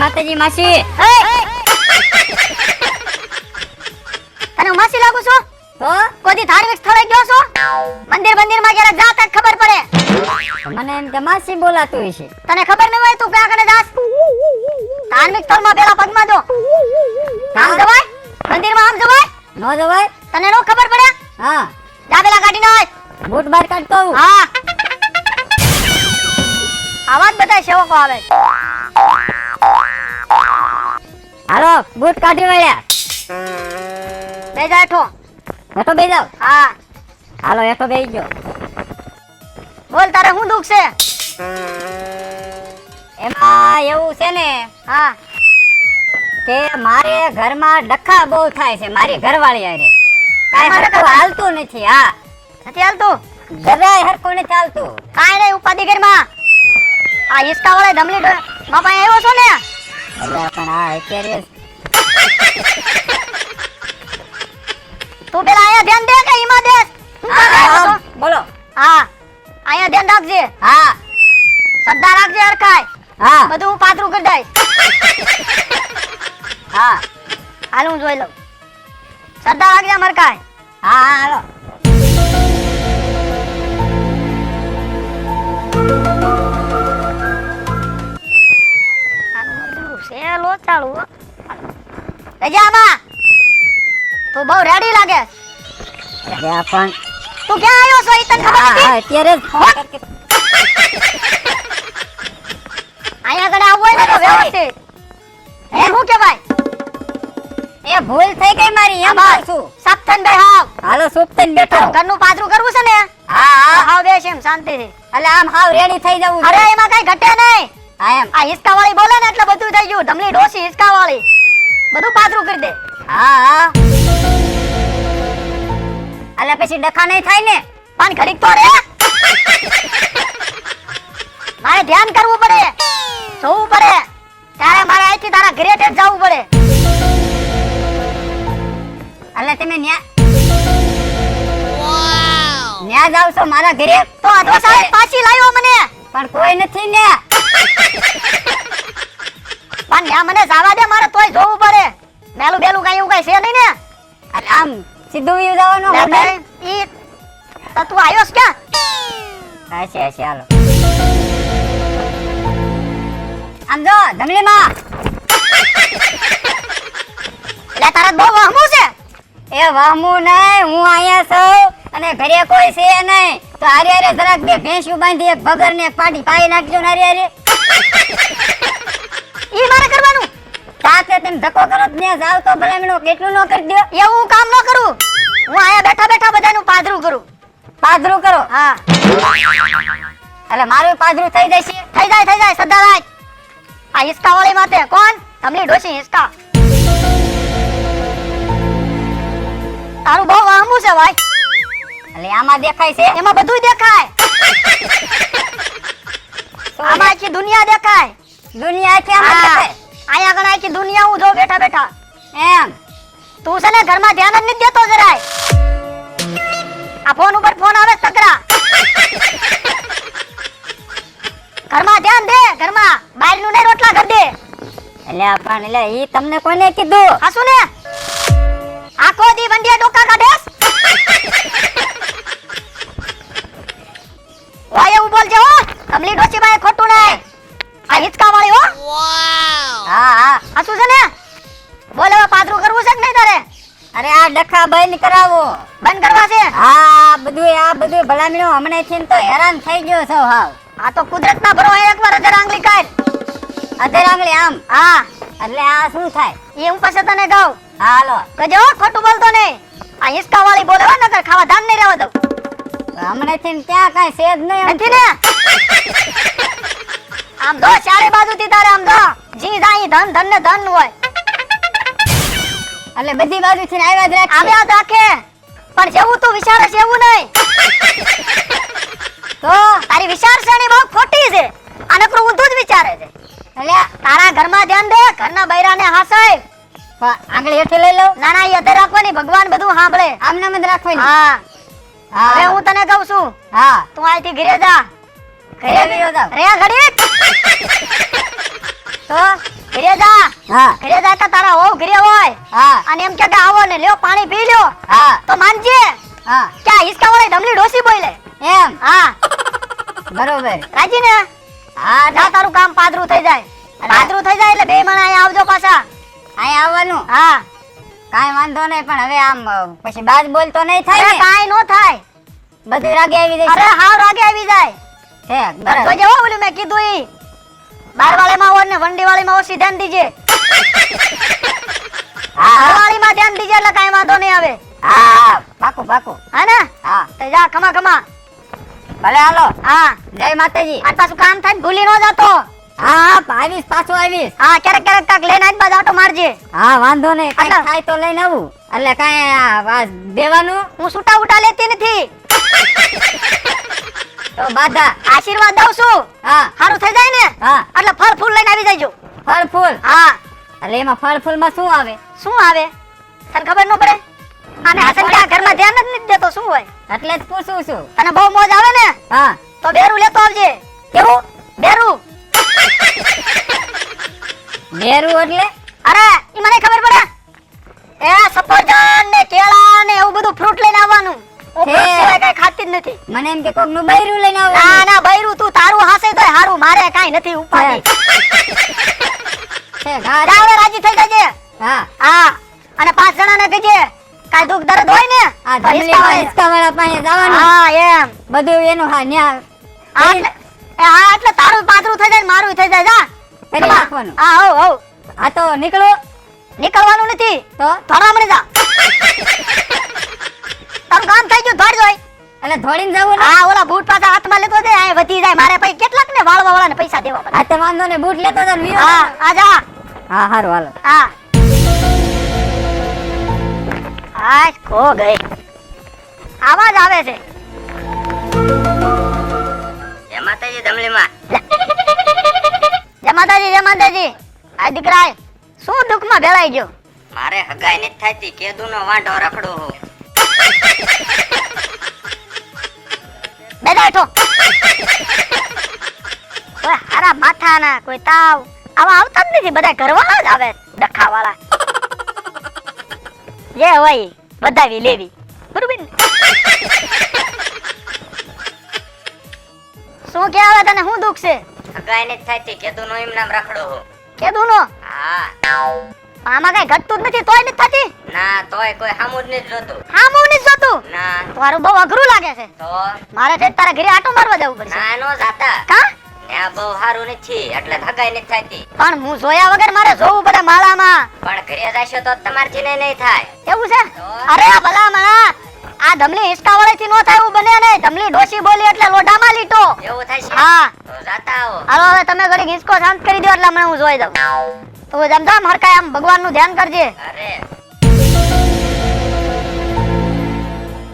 માતાજી માસી તને માસી લાગુ છો તો કોઈ ધાર્મિક સ્થળે ગયો છો મંદિર માં ક્યારે જાતા ખબર પડે મને એમ કે માસી બોલાતું હશે તને ખબર ન હોય તું ક્યાં કને જાસ ધાર્મિક સ્થળમાં પેલા પગમાં દો આમ જવાય મંદિરમાં આમ જવાય નો જવાય તને નો ખબર પડે હા જા પેલા કાઢી નાખ બૂટ બહાર કાઢતો હું હા આવાજ બતાય સેવકો આવે હાલો બૂટ કાઢી વળ્યા બે જા હેઠો હેઠો બેસી જાવ હા હાલો હેઠો બેસી ગયો બોલ તારે શું દુખ છે એમાં એવું છે ને હા કે મારે ઘરમાં ડખા બહુ થાય છે મારી ઘરવાળી હારે કાંઈ હરખું હાલતું નથી હા નથી હાલતું જરાય હરખું નથી હાલતું કાંઈ નહીં ઉપાધિ ઘરમાં આ હિસકા વાળા ધમલી માં પાસે આવ્યો છો ને અલ્યા પણ આ અત્યારે તું પેલા અહીંયા ધ્યાન દે કે ઈમાં દે બોલો હા અહીંયા ધ્યાન રાખજે હા શ્રદ્ધા રાખજે હરખાય હા બધું હું પાતરું કરી દઈશ હા હાલ હું જોઈ લઉં શ્રદ્ધા રાખજે હરખાય હા હાલો સેલો ચાલુ રજામાં તું બહુ રેડી લાગે અલ્યા પણ તું ક્યાં આવ્યો છો ઈ તને ખબર હા નથી અત્યારે જ ફોન કરકે અહીંયા કને આવવું હોય ને તો વ્યવસ્થિત એ શું કહેવાય એ ભૂલ થઈ ગઈ મારી એમ કહું છું સપ્તન બે હાવ હાલો સુપ્તન બેઠો ઘરનું પાતરું કરવું છે ને હા હા હાવ બેસ એમ શાંતિથી એટલે આમ હાવ રેડી થઈ જવું અરે એમાં કઈ ઘટે નહીં હા એમ આ હિસકા વાળી બોલે ને એટલે બધું થઈ ગયું ઢમલી ડોસી હિસકા વાળી બધું પાતરું કરી દે હા હા એટલે પછી ડખા નહીં થાય ને પણ ઘડીક તો રે મારે ધ્યાન કરવું પડે જોવું પડે ત્યારે મારે અહીંથી તારા ઘરે જ જવું પડે એટલે તમે ન્યા જાવ છો મારા ઘરે તો અધો સાહેબ પાછી લાવ્યો મને પણ કોઈ નથી ને પણ ન્યા મને જવા દે મારે તોય જોવું પડે મેલું બેલું કઈ એવું કઈ છે નહીં ને એટલે આમ સીધું વ્યુ જવાનું ઈ તો તું આવ્યો છે ક્યાં હશે હશે હાલો આમ જો ધમલીમાં એટલે તારા બહુ વહમું છે એ વામું નહીં હું અહીંયા છું અને ઘરે કોઈ છે નહીં તો હારે હારે જરાક બે ભેંસું બાંધી એક ભગર ને એક પાટી પાઈ નાખજો ને હારે હારે ઈ મારે કરવાનું સાથે તેમ ધક્કો કરો ને જાવ તો ભલે મેળો કેટલું નો કરી દો એવું કામ ન કરું હું આયા બેઠા બેઠા બધાનું પાદરું કરું પાદરું કરો હા એટલે મારું પાદરું થઈ જશે થઈ જાય સદા રાજ આ હિસકા વાળી માતે કોણ તમલી ડોશી હિસકા તારું બહુ વાહમું છે ભાઈ એટલે આમાં દેખાય છે એમાં બધું દેખાય આમાં આખી દુનિયા દેખાય દુનિયા છે આમાં દેખાય આયા ગણ આખી દુનિયા હું જો બેઠા બેઠા એમ તું છે ને ઘરમાં ધ્યાન જ નથી દેતો જરાય આ ફોન ઉપર ફોન આવે તકરા ઘરમાં ધ્યાન દે ઘરમાં બહારનું નહીં રોટલા કર દે એટલે પણ એટલે ઈ તમને કોને કીધું હાસુ ને આખો દી બંડિયા ડોકા કાઢેસ વાય એવું બોલજે હો કમલી ડોસી બાય ખોટું નહીં આ હિચકા વાળી હો હા હા હાસુ છે ને બોલ હવે પાતરું કરવું છે કે નહીં તારે અરે આ ડખા બંધ કરાવો બંધ કરવા છે આ બધું ભલામણો હમણે થી તો હેરાન થઈ ગયો છો હાવ આ તો કુદરતના ભરો એકવાર અધર આંગળી કાઢ અધર આંગળી આમ હા એટલે આ શું થાય એ હું પછી તને કહું હા હાલો. કહેજો હો, ખોટું બોલતો નહીં. આ હિંચકા વાળી બોલે હો, નકર ખાવા ધાન નહીં રહેવા દઉં. હમણાંથી ને ત્યાં કાંઈ છે જ નહીં. નથી ને આમ દો ચારે બાજુથી તારે આમ દો જી જાય ધન ધન ને ધન હોય. એટલે બધી બાજુથી ને આવ્યા જ રાખે. આવ્યા જ રાખે પણ જેવું તું વિચારે છે એવું નહીં. તો તારી વિચારસરણી બહુ ખોટી છે. આ નકરું ઊંધું જ વિચારે છે. એટલે તારા ઘરમાં ધ્યાન દે, ઘરના બૈરાને હાસાય. આંગળી હેઠે લઈ લઉં. ના ના, યથે રાખવાની, ભગવાન બધું સાંભળે. આમ નામ જ રાખવાની. હા હવે હા હું તને કહું છું, હા. તું અહીંથી ઘરે જા. ઘરે ગયો જાવ. રે ઘડી તો ઘરે જા. હા ઘરે જા તો તારા હોવ ઘરે હોય હા અને એમ કે આવો ને લ્યો પાણી પી લ્યો હા તો માનજે હા કે આ હિસકા વાળી ધમલી ડોસી બોલે. એમ હા બરોબર. રાજી ને? હા જા તારું કામ પાદરું થઈ જાય. પાદરું થઈ જાય એટલે બે માણા અહીંયા આવજો પાછા. અહીંયા આવવાનું. હા કાંઈ વાંધો નહીં, પણ હવે આમ પછી બાજ બોલતો નહીં થાય અરે ને. કાંઈ નો થાય. બધું રાગે આવી જાય અરે હાવ રાગે આવી જાય. છે બરાબર. તો જો ઓલું મેં કીધું ઈ બાર વાળીમાં હોય ને વંડી વાળીમાં ઓછી ધ્યાન દીજે. હા હા વાળીમાં ધ્યાન દીજે એટલે કાંઈ વાંધો નહીં આવે. હા પાકું પાકું. હા ને? હા તો જા ખમા ખમા. ભલે હાલો. હા જય માતાજી. આ પાછું કામ થાય ને ભૂલી ન જાતો. હા આવીશ, પાછો આવીશ. હા ક્યારેક ક્યારેક કાક લઈને આજ બાજુ આટો મારજે. હા વાંધો નહીં, કાંઈ આટલા. થાય તો લઈને આવું. એટલે કાંઈ આ દેવાનું હું છૂટા ઉટા લેતી નથી. તો બાધા. આશીર્વાદ દઉં છું. હા સારું થઈ જાય ને હા એટલે ફળ ફૂલ લઈને આવી જાયજો. ફળ ફૂલ. હા એટલે એમાં ફળ ફૂલમાં શું આવે? શું આવે તને ખબર ન પડે? અને હસન કે આ ઘરમાં ધ્યાન જ નથી દેતો શું હોય? એટલે જ પૂછું છું. તને બહુ મોજ આવે ને હા તો બેરું લેતો આવજે. કેવું? બેરું. બેરું એટલે? અરે ઈ મને ખબર પડે. એ સફરજન ને કેળા ને એવું બધું ફ્રૂટ લઈને આવવાનું. હું છે. fruit સિવાય કાંઈ ખાતી જ નથી. મને એમ કે કોકનું બૈરું લઈને ના આવું. ના બૈરું તું તારું હાસે તોય હારું, મારે કાંઈ નથી ઉપાધિ. છે ઘા. જા હવે રાજી થઈ જજે. હા હા અને 5 જણાને કહેજે કાંઈ દુઃખ દર્દ હોય ને આ તો ધમલીમાં હિંચકાવાળા પાસે જવાનું. હા એમ બધું એનું હા ન્યા હા એટલે એટલે તારું પાતરું થઈ જાય ને મારું થઈ જાય. જા કરી નાખવાનું. હા હો હો આ તો નીકળો નીકળવાનું નથી. તો થોડા મને જા. તારું કામ થઈ ગયું ધોડ જોઈ. એટલે ધોડીને જવું ને. હા ઓલા બૂટ પાછા હાથમાં લેતો દે આ વધી જાય. મારે પછી કેટલાક ને વાળવા વાળાને પૈસા દેવા પડે. આ તો વાંધો ને, બૂટ લેતો તો વીરો. હા આ જા. હા હારું હાલો. હા આજ ખો ગઈ. આવાજ આવે છે. જય માતાજી ધમલીમાં. જય માતાજી જય માતાજી. આ દીકરા શું દુઃખમાં ભેળાઈ ગયો? મારે હગાઈ નથી થાતી, કેદુનો વાંઢો રખડો હું. બેઠો કોઈ હારા માથાના કોઈ તાવ આવા આવતા જ નથી. બધા ઘરવાળા જ આવે ડખાવાળા જે હોય ઈ બધાવી લેવી બરોબર ને? શું કે આવે તને શું દુઃખ છે? હગાઈ નથી થાતી, કેદુનો એમ નામ રખડો હું. કેદું નો હા આમાં કઈ ઘટતું જ નથી તોય નથી થતી. ના તોય કોઈ હામું જ નથી જોતું. હા હું નથી જોતું. ના તારું બહુ અઘરું લાગે છે. તો મારે ઠેઠ તારા ઘરે આટો મારવા જવું પડશે. ના નો જાતા. કા ત્યાં બહુ સારું નથી એટલે હગાઈ નથી થાતી. પણ હું જોયા વગર મારે જોવું પડે માલામાં. પણ ઘરે જશો તો તમારથી નહીં થાય. એવું છે? અરે આ ભલા મણા આ ધમલી હિંચકા વાળાથી નો થાય એવું બને ને. ધમલી ડોશી બોલી એટલે લોઢામાં લીટો. એવું થાય છે? હા તો જાતા આવો. હાલો હવે તમે ઘડી હિંચકો શાંત કરી દો એટલે મને હું જોઈ દઉં. તો જમ જમ હરકાય આમ ભગવાનનું ધ્યાન કરજે. અરે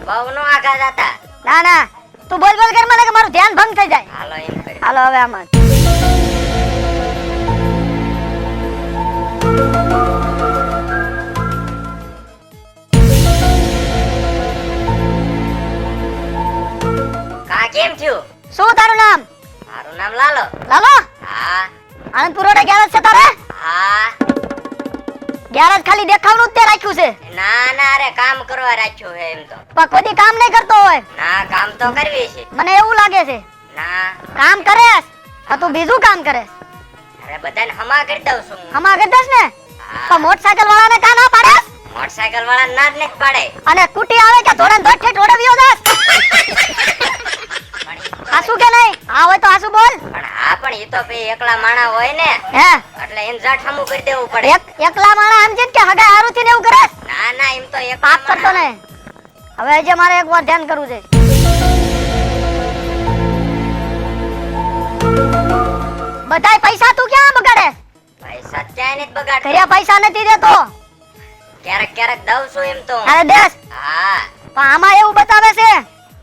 બહુ નો આગા જાતા. ના ના તું બોલ બોલ કર મને કે મારું ધ્યાન ભંગ થઈ જાય. હાલો એમ કરી. હાલો હવે આમાં કા કેમ થયું? શું તારું નામ? મારું નામ લાલો. લાલો હા આનંદપુર રોડે ગેરેજ છે તારે? હા. ગેરેજ ખાલી દેખાવનું જ તે રાખ્યું છે ના ના અરે કામ કરવા રાખ્યું છે એમ તો. પણ કોઈ દી કામ નહીં કરતો હોય. ના કામ તો કરવી છે. મને એવું લાગે છે ના કામ કરેસ તો તું બીજું કામ કરેસ. અરે બધાને હમા કરી દઉં છું. હમા કરદેસ ને હા. તો મોટરસાઇકલ વાળાને કા ના પાડેસ? મોટરસાઇકલ વાળા ના જ નથી પાડે. અને સ્કૂટી આવે કે ધોરણ ધોટ ઠેઠ રોડે વિયો જાસ? પણ આસુ કે નહીં? હા હોય તો આસુ બોલ. પણ હા પણ એ તો ભઈ એકલા માણા હોય ને હે એટલે એને જાઠામું કરી દેવું પડે. એકલા માણા આમ છે કે હગા હારું થી ને એવું કરે ના ના એમ તો એક પાપ કરતો ને. હવે જે મારે એકવાર ધ્યાન કરવું છે. બધાય પૈસા તું ક્યાં બગાડે? પૈસા ક્યાંય નથી બગાડતો. ઘરે પૈસા નથી દેતો. ક્યારેક ક્યારેક દઉં છું એમ તો. અરે દેશ હા પણ આમાં એવું બતાવે છે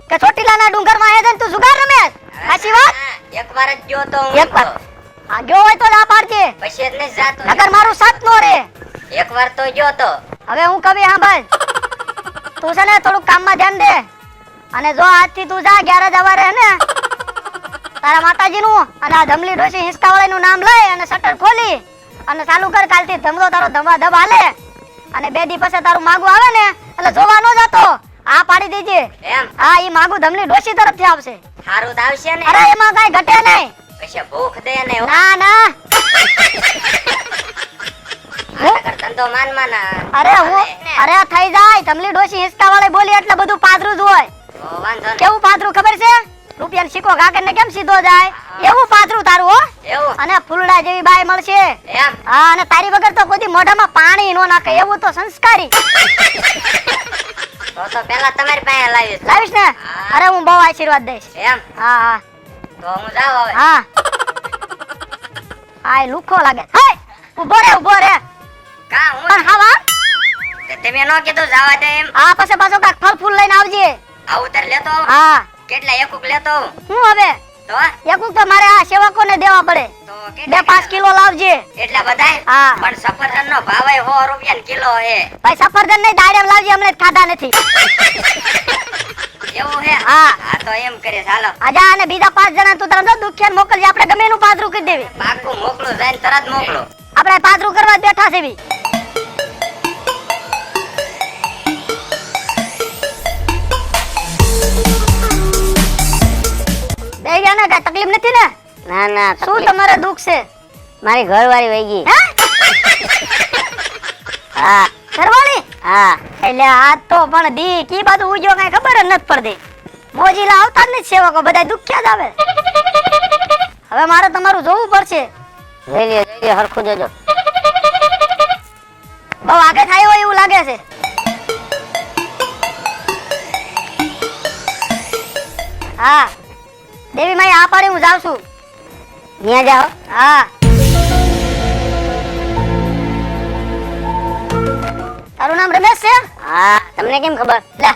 કે ચોટીલાના ડુંગરમાં હે તું જુગાર રમે. સાચી વાત? એકવાર જ ગયો તો હું એકવાર. આ ગયો હોય તો ના પાડજે. પછી જ નથી જાતો. નકર મારું સાથ નો રે. એકવાર તો ગયો તો. હવે હું કવી સાંભળ. તું છે ને થોડુંક કામમાં ધ્યાન દે અને જો આજથી તું જા 11 જવા રહે ને તારા માતાજીનું અને આ ધમલી ડોશી હિંચકાવાળાનું નામ લઈ અને શટર ખોલી અને ચાલુ કર. કાલથી ધમલો તારો ધમાધમ હાલે અને 2 દી પછી તારું માગું આવે ને એટલે જોવા ન જતો. આ પાડી દેજે. એમ હા ઈ માગું ધમલી ડોશી તરફથી આવશે. હારું તો આવશે ને. અરે એમાં કાઈ ઘટે નહીં. પછી ભૂખ દે ને હો. ના ના નકર ધંધો માન અરે હું અરે થઈ જાય. ધમલી ડોશી હિંચકાવાળી બોલી એટલે બધું પાદરું જ હોય. તો વાંધો નહીં. કેવું પાદરું ખબર છે? રૂપિયાનો સિક્કો કાકરને કેમ સીધો જાય એવું પાદરું તારું હો. એવું અને ફૂલડા જેવી બાઈ મળશે. એમ હા અને તારી વગર તો કોઈ દી મોઢામાં પાણી નો નાખે એવું તો સંસ્કારી. તો પેલા તમારી પાસે લાવીશ. લાવીશ ને? હા. અરે હું બહુ આશીર્વાદ દઈશ. એમ હા હા તો હું જાઉં હવે. હા આય લુખો લાગે. હે ઉભો રે કા હું પણ હા વા તે તમે નો કીધું જાવા દે એમ. આ પછી પાછો કાક ફળ ફૂલ લઈને આવજે. આવું તાર લેતો આવું. હા કેટલા એકુક લેતો આવું. હું હવે તો એકું તો મારે આ સેવકોને દેવા પડે. તો 2-5 કિલો લાવજે. એટલા બધાય. હા. પણ સફરજન નો ભાવ 100 રૂપિયા કિલો હે. ભાઈ સફરજન નહીં દાડમ લાવજે. હમણે જ ખાધા નથી. એવું હે. હા. હા તો એમ કરીએ હાલો. આજા અને બીજા 5 જણા તું તરત દુખિયાને મોકલજે. આપણે ગમે એનું પાદરું કરી દેવી. પાકું મોકલું જઈને તરત મોકલું. આપણે પાદરું કરવા જ બેઠા છે બી. બે ગયા ને કઈ તકલીફ નથી ને? ના ના શું તમારે દુખ છે? મારી ઘરવાળી વહી ગઈ. હે હા ઘરવાળી? હા એટલે આ તો પણ દી કી બાજુ ઉજ્યો કઈ ખબર જ નથી પડતી. મોજીલા આવતા જ નથી સેવકો બધા દુખ્યા જ આવે. હવે મારે તમારું જોવું પડશે. જોઈ લ્યો હરખું જોજો. બહુ આગે થાય હોય એવું લાગે છે. હા દેવી માઈ આ પાડી હું જાઉં છું. ત્યાં જાઓ. હા તારું નામ રમેશ છે? હા તમને કેમ ખબર? લે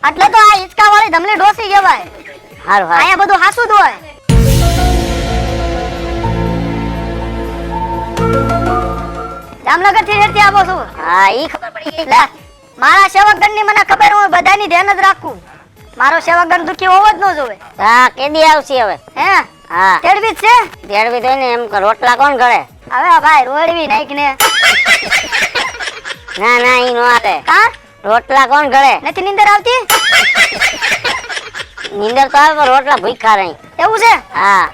એટલે તો આ હિંચકા વાળી ધમલી ડોસી કહેવાય. હારું હારું. અહીંયા બધું હાસું જ હોય. જામનગર થી હેરતી આવો છું. હા ઈ ખબર પડી ગઈ. લે મારા સેવકગણની મને ખબર હોય બધાની ધ્યાન જ રાખું. મારો સેવકગણ દુખી હોવો જ ન જોવે. હા કેદી આવશે હવે? હે હા તેડવી જ છે. દેડવી તો ને એમ કે રોટલા કોણ ઘરે? હવે ભાઈ રોડવી નાખ ને. ના ના ઈ નો આવે. કા રોટલા કોણ ઘરે? નથી નીંદર આવતી? નીંદર તો આવે પણ રોટલા ભૂખ્યા રહી. એવું છે? હા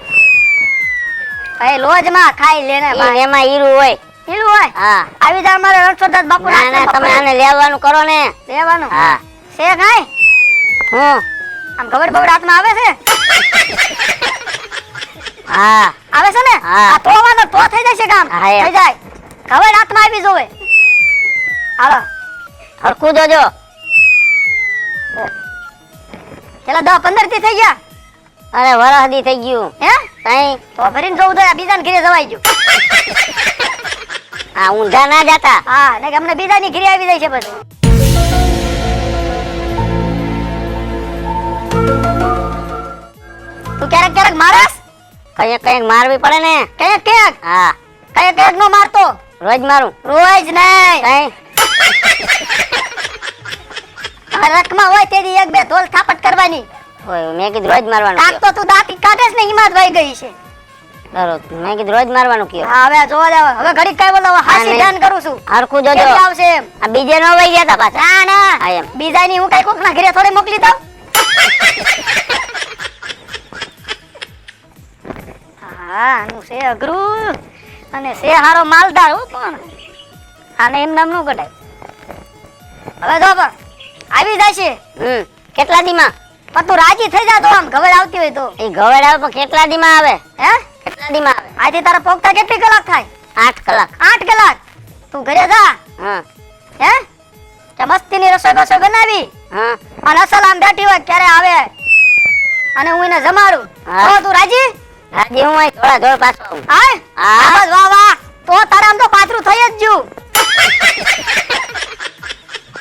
ભાઈ લોજમાં ખાઈ લેને ઈ ભાઈ. એમાં હીરું હોય. હીરું હોય? હા આવી જા મારે રણછોડદાસ બાપુ ના ના તમે આને લેવાનું કરો ને. લેવાનું હા છે કાઈ? હું આમ ખબર બહુ રાતમાં આવે છે? હા આવે છે ને? હા. આ તોવાનો તો થઈ જશે કામ. હા, એમ. થઈ જાય. ખબર રાતમાં આવી જોવે. હાલો હરખું જોજો. પેલા 10-15 થી થઈ ગયા. અરે વરહદી થઈ ગયું. હે કઈ તો ભરીને જવું તો બીજાને ઘરે જવાઈ ગયું. આ ઊંધા ના જાતા. હા ને કે અમને બીજાની ઘરે આવી જાય છે બધું. તું ક્યારેક મારસ? કઈક કઈક મારવી પડે ને. ક્યારેક હા નો મારતો. રોજ મારું. રોજ નહીં. કઈ રકમાં હોય તેદી 1-2 ધોલ થાપટ કરવાની. ઓય મેં કીધું રોજ મારવાનું કાક તો તું દાંતી કાઢેસ ને હિમાત વહી ગઈ છે. કયો. મેં કીધું રોજ મારવાનું કયો. હા હવે જોવા જાવ. હવે ઘડી કઈ બોલાવો હાસી નહીં. ધ્યાન કરું છું. હરખું જોજો. કેવી આવશે એમ. આ બીજે નો વઈ ગયા તા પાછા. ના ના હા, એમ. બીજાની હું કઈ કોકના ઘરે થોડી મોકલી દઉં. હા આનું છે અઘરું અને છે હારો માલદાર હો પણ આને એમ નામ નું કઢાય. હવે જો પણ આવી જાય છે કેટલા દીમાં? પણ તું રાજી થઈ જા તો આમ ખબર આવતી હોય તો. એ ગવડ આવે પણ કેટલા દીમાં આવે? હે કેટલા દીમાં આવે? આજે તારા પોગતા કેટલી કલાક થાય? 8 કલાક 8 કલાક તું ઘરે જા હા હે કે મસ્તીની રસોઈ બસોઈ બનાવી હા અને અસલ આમ બેઠી હોય ક્યારે આવે અને હું એને જમાડું હા. તો તું રાજી રાજી હું અહીં થોડા જોડ પાછો આવું. હાય હા. બસ વાહ વાહ તો તારા આમ તો પાતરું થઈ જ જ્યું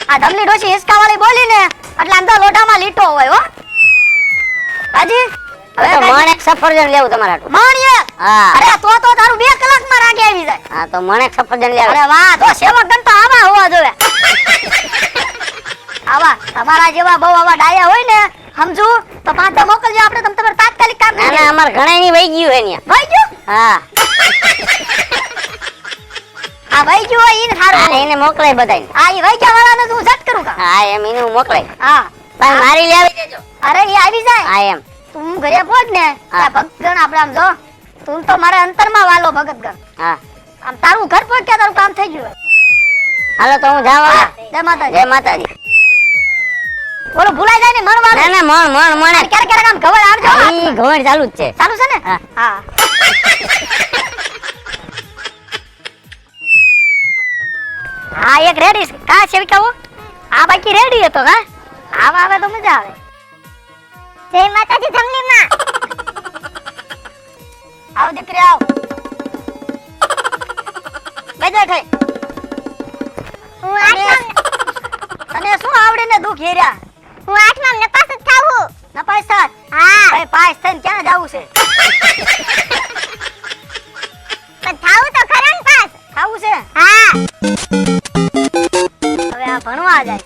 આ ધમલી ડોશી હિસકાવાળી બોલી ને એટલે આમ તો લોટામાં લીટો હોય હો રાજી હવે તો મણ એક સફરજન લેવું તમારા હાટુ. માણીએ હા અરે તો તારું 2 કલાકમાં રાગે આવી જાય હા તો મણ એક સફરજન લેવું અરે વાહ તો સેવક ગણ તો આવા હોવા જોઈએ આવા તમારા જેવા બહુ આવા ડાયા હોય ને સમજુ તો 5 મોકલજો આપણે તમારે તાત્કાલિક કામ ના કરી ના અમાર ઘણા ની વહી ગયું હે ન્યા. ભાઈ ગયું હા આ ભાઈ ગયું હોય ઈને હા, સારું એને મોકલાય બધાય આ ઈ ભાઈ ગયા વાળાને તું ઝટ કરું કા હા એમ એને હું મોકલાય હા પણ મારી લેવી દેજો અરે ઈ આવી જાય હા એમ તું ઘરે પહોંચ ને હા. ત્યાં ભક્તગણ આપણે આમ જો તું તો મારા અંતરમાં વાલો ભગતગણ હા આમ તારું ઘર પહોંચ કે તારું કામ થઈ ગયું હાલો તો હું જાઉં હવે. જય માતાજી જય માતાજી બોલો ભૂલાઈ જાય ને મણવાનું ના ના મણ અને ક્યારેક ક્યારેક આમ ખબર આવજો ઈ ઘવડ ચાલુ જ છે ચાલુ છે ને હા. હા હા એક રેડી છે કા છે વિકાવો આ બાકી રેડી હતો હા આવા આવે તો મજા આવે જય માતાજી ધમલી માં આવ દીકરી આવ બેજા થઈ હું આઠમાં તને શું આવડે ને દુખ હેર્યા હું આઠમાં નપાસ જ થાઉં. નપાસ થાત હા ભાઈ પાસ થઈને ક્યાં જાવું છે પણ થાઉં તો ખરા ને પાસ. ખાવું છે હા હવે આ ભણવા જાય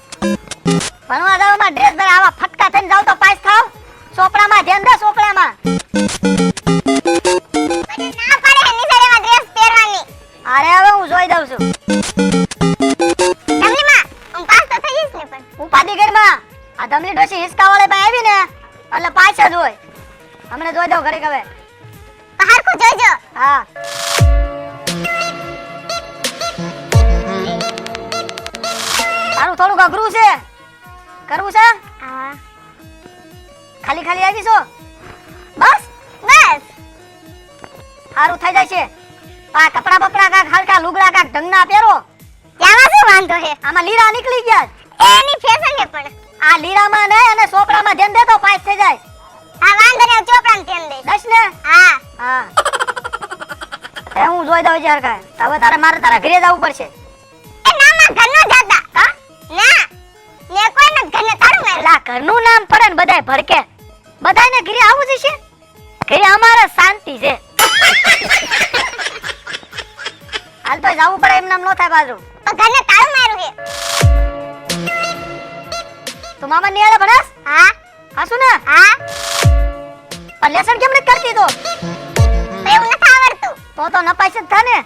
ભણવા જાવમાં ડ્રેસ પર આવા ફટકા થઈને જાવ તો પાસ થાવ ચોપડામાં ધ્યાન દે ચોપડામાં મને ના પડે નિસરેમાં ડ્રેસ પહેરવાની. અરે હવે હું જોઈ દઉં છું ધમલીમાં હું પાસ તો થઈ જઈશ ને પણ. હું પાદીગરમાં આ ધમલી ડોશી હિસકા વાળે પાસે આવી ને એટલે પાસ જ હોય હમણે જોઈ દઉં ઘડીક હવે પણ હરખું જોઈજો. હા તારું થોડુંક અઘરું છે કરવું છે હા ખાલી ખાલી આવી છો બસ બસ સારું થઈ જાય છે આ કપડા બપડા કાક હલકા લુગડા કાક ઢંગના પહેરો ત્યાંમાં શું વાંધો છે? આમાં લીરા નીકળી ગયા એની ફેશન છે પણ. આ લીરામાં ને અને સોપડામાં ધ્યાન દે તો પાસ થઈ જાય હા વાંધો નહીં, હું ચોપડામાં ધ્યાન દઈશ. દસ ને હા હા એ હું જોઈ દઉં યાર કાંઈ હવે મારે તારા ઘરે જવું પડશે એ નામાં ઘરનો જાતા. હા ના ને કોઈને જ ઘરને તાળું માર્યું. એલા ઘરનું નામ પડે ને બધાય ભડકે બધાયને ઘરે આવું જ છે ઘરે અમારે શાંતિ છે હાલ તો જવું પડે એમ નામ નો થાય બાજુ પણ ઘરને તાળું માર્યું છે. તું મામા ની આલે ભણસ હા હાસુ ને હા પણ લેસન કેમ નથી કરતી તો તો એવું નથી આવડતું. તો નપાસ જ થા ને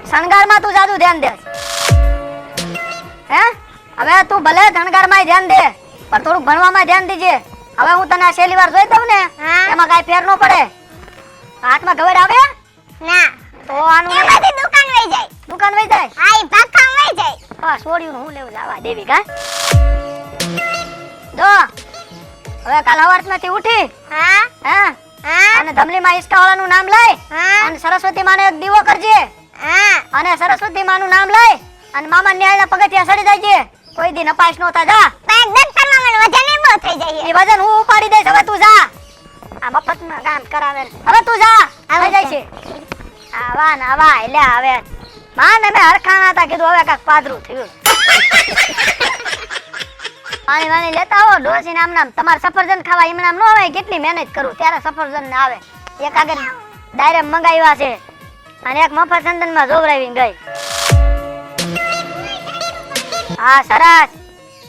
શણગારમાં તું જાદુ ધ્યાન દે હે હવે તું ભલે શણગારમાં ધ્યાન દે પણ થોડુંક ભણવામાં ધ્યાન દેજે હવે હું તને આ છેલ્લી વાર જોઈ દઉં ને હા. એમાં કાંઈ ફેર ન પડે હાથમાં ગવડ આવે ના તો આનું એ બધી દુકાન વઈ જાય. દુકાન વઈ જાય હા ઈ ભાખા વઈ જાય. હા સોડિયું હું લેવું લાવા દેવી કા જો હવે કાલ હવારમાંથી ઉઠી હા હે હા અને ધમલીમાં ઈસકાવાળાનું નામ લઈ હા અને સરસ્વતી માને એક દીવો કરજે હા અને સરસ્વતી માનું નામ લઈ અને મામા ન્યાયના પગથિયા સડી જાયજે કોઈ દી નપાસ નો થા જા પણ દફતરમાં મને વજન બહુ થઈ જાય એ વજન હું ઉપાડી દઈશ હવે તું જા આ મફતમાં કામ કરાવે ને. હવે તું જા હવે થઈ જાય છે આવા ને આવા એટલે હવે માને મેં હરખાણા હતા કીધું હવે કાક પાદરું થયું પાણી વાણી લેતા આવો ડોસી નામ નામ તમારે સફરજન ખાવા એમ નામ ન હોય કેટલી મહેનત કરું ત્યારે સફરજન ને આવે એક આગળ ડાયરેક્ટ મંગાવ્યા છે અને એક મફત સંદનમાં જોવરાવીને ગઈ હા સરસ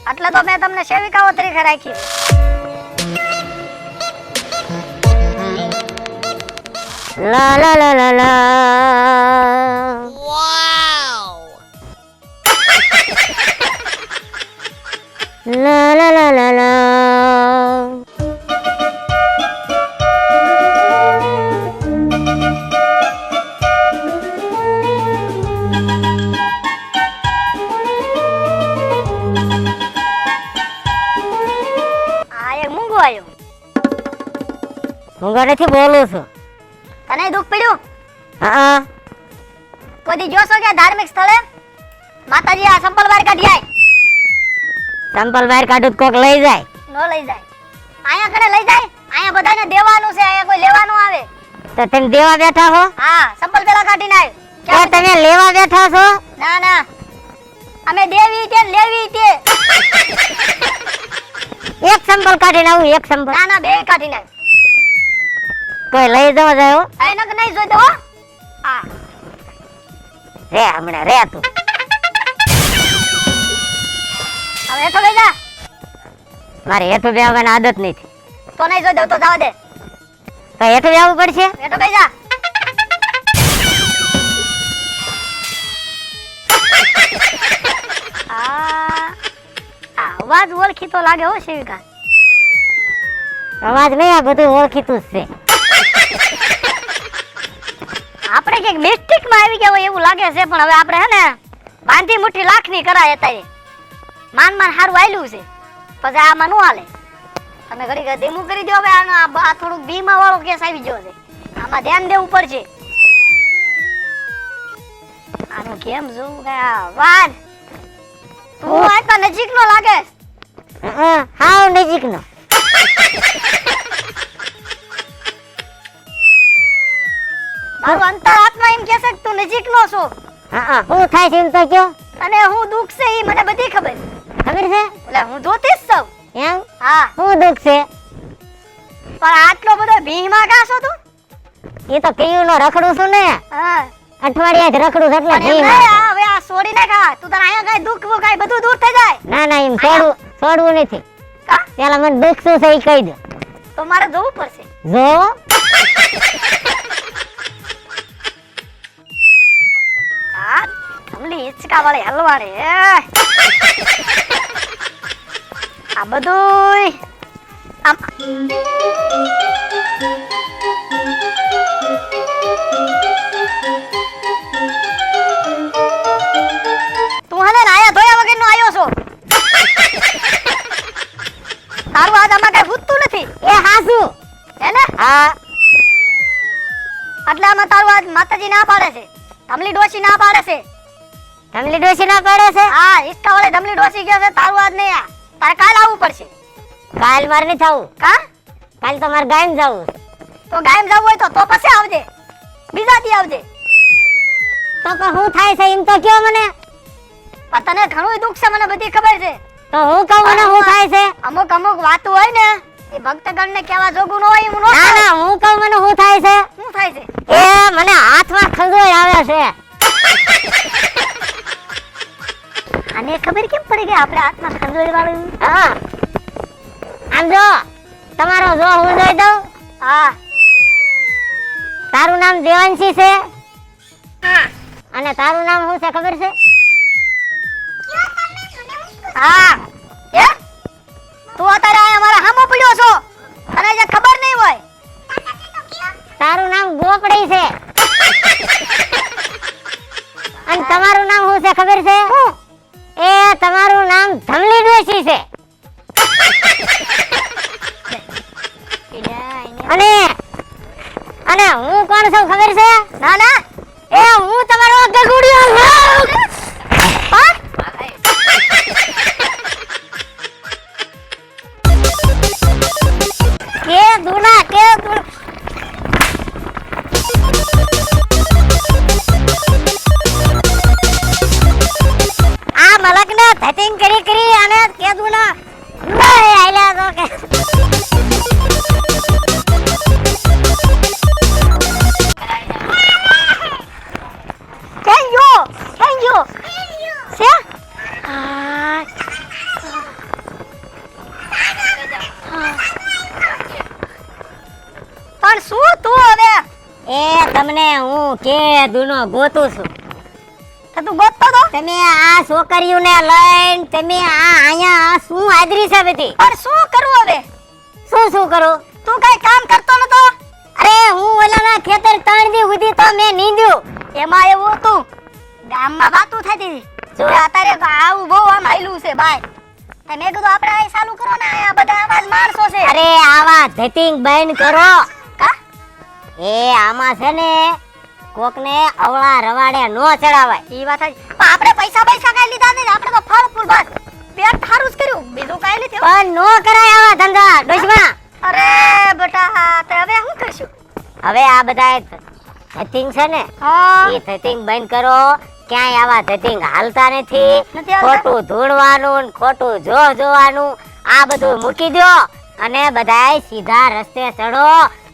એટલે તો મેં તમને સેવિકાઓ તરીકે રાખી લા લા લા લા લા લા લા લા લા લા આ એક મૂંગો આવ્યો હું ઘરેથી બોલું છું તને દુઃખ પડ્યું હા કોઈ દી જોશો કે ધાર્મિક સ્થળે માતાજી આ સંપલ બહાર કાઢી આય સંપલ બહાર કાઢું તો કોક લઈ જાય. નો લઈ જાય આયા કને લઈ જાય આયા બધાને દેવાનું છે આયા કોઈ લેવાનું આવે તો તમે દેવા બેઠા છો હા સંપલ પેલા કાઢીને આય કે તમે લેવા બેઠા છો? ના ના અમે દેવી તે ને લેવી તે એક સંપલ કાઢીને આવું, એક સંપલ. ના ના બે કાઢીને આય કોઈ લઈ જવા જાય હો. આ નક નહીં જોઈ દો હો. હા રે હમણાં રે તું. હવે હેઠો લઈ જા મારે હેઠું બેહવાની આદત નથી, તો નહીં જોઈ દઉં તો જવા દે તો હેઠું બેહવું પડશે. હેઠો લઈ જા આ અવાજ ઓળખીતો લાગે હો શિવિકા અવાજ નહીં, આ બધું ઓળખીતું જ છે. આપણે કઈક મિસ્ટેક માં આવી ગયા હોય એવું લાગે છે પણ હવે આપણે હે ને બાંધી મુઠ્ઠી લાખની કરાય અત્યારે માન માન હારું આયલું છે પછી આમાં નું હાલે તમે ઘડી ઘડી ધીમું કરી દો હવે આનો આ થોડુંક બીમા વાળો કેસ આવી ગયો છે આમાં ધ્યાન દેવું પડશે આનું કેમ જોવું કે આ વાત તું આ તો નજીક નો લાગે હાવ નજીકનો. મારું અંતરાત્મા એમ કહેશે કે તું નજીક નો છો શું થાય છે એમ તો કયો. અને હું દુઃખ છે એ મને બધી ખબર ખબર છે એટલે હું જોતી જ છું એમ? હા શું દુઃખ છે? પણ આટલો બધો ભીમાં કાશો તું એ તો કયું નો રખડું છું ને, હા અઠવાડિયા જ રખડું છું એટલે પણ એમ ઘી નહીં, માં. હવે આ છોડી ને ખા તું તારે અહીંયા કઈ દુઃખ કાઈ બધું દૂર થઈ જાય ના ના એમ છોડવું નથી. કા પેલા મને દુઃખ શું છે એ કહી દો. તો મારે જોવું પડશે જો આ થમલી હિચકા વાળી હલવાડે આ બધુંય આમ તું હને આયા ધોયા વગરનો આયો છો તારું આજ આમાં કઈ ફૂટતું નથી એ હાસુ. હે ને હા એટલે આમાં તારું આજ માતાજી ના પાડે છે ધમલી ડોશી ના પાડે છે ધમલી ડોશી ના પડે છે. હા હિચકા વાળી ધમલી ડોશી ગયો છે તારું આજ નહીં આ તારે કાલ આવવું પડશે કાલ મારે નહીં થવું, કા કાલ તો મારે ગાયમ જવું. તો ગાયમ જવું હોય તો પછી આવજે બીજા દી આવજે તો શું થાય છે એમ તો કયો મને. પણ તને ઘણું દુઃખ છે મને બધી ખબર છે તો હું કહું મને શું થાય છે. અમુક અમુક વાતો હોય ને એ ભક્તગણ ને કેવા જોગું ન હોય એવું ન ના થાય ના હું કહું મને શું થાય છે. શું થાય છે એ મને હાથમાં ખંજોય આવે છે. આને ખબર કેમ પડી ગઈ આપણે હાથમાં ખંજોળી વાળું હા આમ જો તમારો જો હું જોઈ દઉં. હા તારું નામ દેવાંશી છે અને તારું નામ શું છે ખબર છે? હા એ તું અત્યારે અહીંયા મારા હામો પડ્યો છો તને જે ખબર નહીં હોય તારું નામ ગોપડી છે અને તમારું નામ શું છે ખબર છે? એ તમારું નામ ધમલી ડોશી છે. અને અને હું કોણ છું ખબર છે? ના ના એ હું તમારો ગગુડિયો છું. હા કે દુના કે દુના આ મલકને ધતિંગ કરી કરી અને કે દુના નહીં આયલા તો કે થેન્ક યુ છે આ પણ શું તું હવે એ તમને હું કે દુનો ગોતું છું. તો તું ગોતતો તો તમે આ છોકરીઓને લઈને તમે આ અહીંયા શું આદરી છે બધી? પણ શું કરું હવે શું કરું? તું કઈ કામ કરતો નતો અરે હું ઓલાના ખેતર 3 દી સુધી તો મેં નીંદ્યું. એમાં એવું હતું ગામમાં વાતું થતી જો અત્યારે આવું બહુ આમ હાયલું છે ભાઈ મેં કીધું આપણે આ ચાલુ કરો ને આ બધા આવા જ માણસો છે અરે આવા ધતિંગ બંધ કરો. કા એ આમાં છે ને કોકને અવળા રવાડે નો ચડાવાય. ઈ વાત સાચી. પણ આપણે પૈસા કાઈ લીધા નહીં, આપણે તો ફળ ફૂલ બસ પેટ ઠારું જ કર્યું, બીજું કાઈ નહીં થયું. પણ નો કરાય આવા ધંધા ડોશમાં. અરે બેટા તે હવે શું કરશું? હવે આ બધા ધતિંગ છે ને હા એ ધતિંગ બંધ કરો. ક્યાંય આવા ધતિંગ હાલતા નથી. નથી હાલતા? ખોટું ધૂણવાનું ને ખોટું જોવાનું આ બધું મૂકી દો અને બધાય સીધા રસ્તે ચડો.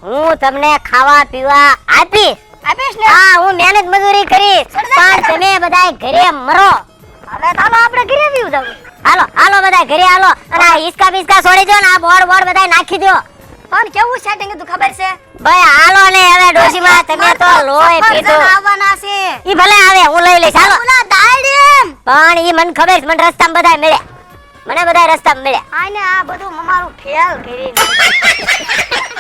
હું તમને ખાવા પીવા આપીશ. આપીશ ને? હા, હું મહેનત મજૂરી કરીશ, પણ તમે બધાય ઘરે મરો. હવે ચાલો આપણે ઘરે પીવું જાવ. હાલો હાલો બધાય ઘરે હાલો. અને આ હિસકા બિસ્કા છોડી દો ને આ બોર્ડ બધાય નાખી દો. પણ કેવું સેટિંગ હતું ખબર છે? ભાઈ હાલો ને હવે ડોશીમાં તમે તો લોહી પીધું. આવવાના છે. ઈ ભલે આવે હું લઈ લઈશ હાલો. ઓલા દાડીમ. પણ ઈ મને ખબર છે, મને રસ્તામાં બધાય મળ્યા. મને બધાય રસ્તામાં મળ્યા. આને આ બધું અમારું ફેલ કરી નાખ્યું.